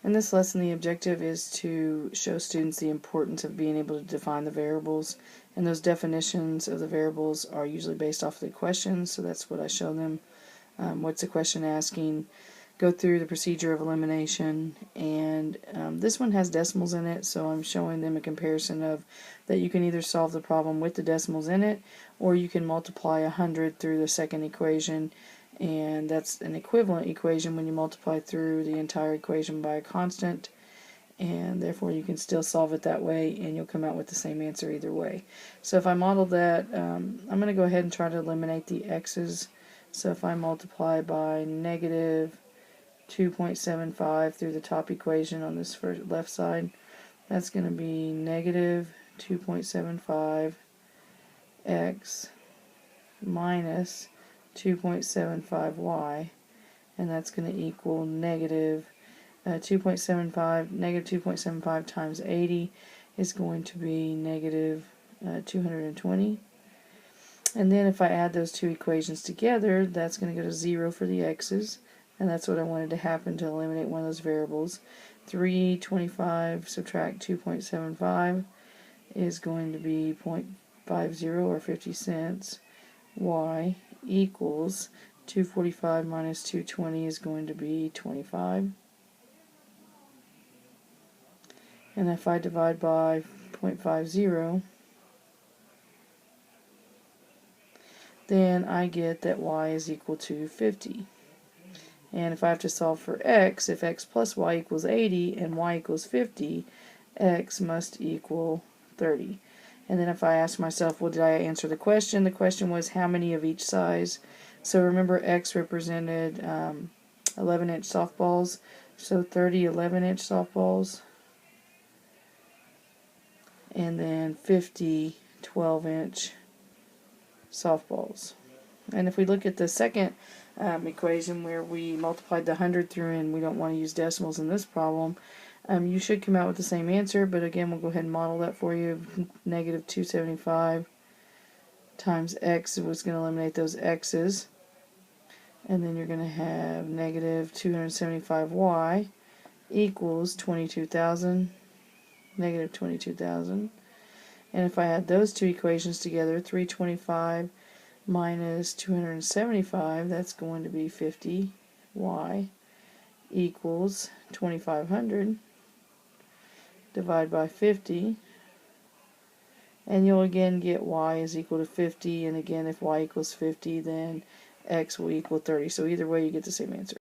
In this lesson, the objective is to show students the importance of being able to define the variables, and those definitions of the variables are usually based off of the questions, so that's what I show them. What's the question asking? Go through the procedure of elimination, and this one has decimals in it, so I'm showing them a comparison of that you can either solve the problem with the decimals in it, or you can multiply 100 through the second equation, and that's an equivalent equation when you multiply through the entire equation by a constant, and therefore you can still solve it that way and you'll come out with the same answer either way. So if I model that, I'm going to go ahead and try to eliminate the x's. So if I multiply by negative 2.75 through the top equation on this first left side, that's going to be negative 2.75 x minus 2.75y, and that's going to equal negative 2.75 times 80 is going to be negative 220. And then if I add those two equations together, that's going to go to 0 for the x's, and that's what I wanted to happen to eliminate one of those variables. 325 subtract 2.75 is going to be 0.50 or 50 cents. Y equals 245 minus 220 is going to be 25. And if I divide by 0.50, then I get that y is equal to 50. And if I have to solve for x, if x plus y equals 80 and y equals 50, x must equal 30. And then if I ask myself, well, did I answer the question? The question was how many of each size. So remember, x represented 11-inch softballs, so 30 11-inch softballs, and then 50 12-inch softballs. And if we look at the second equation where we multiplied the 100 through, and we don't want to use decimals in this problem, you should come out with the same answer, but again, we'll go ahead and model that for you. Negative 275 times x was going to eliminate those x's, and then you're going to have negative 275y equals 22,000, negative 22,000. And if I add those two equations together, 325 minus 275, that's going to be 50y equals 2,500. Divide by 50, and you'll again get y is equal to 50, and again if y equals 50, then x will equal 30. So either way you get the same answer.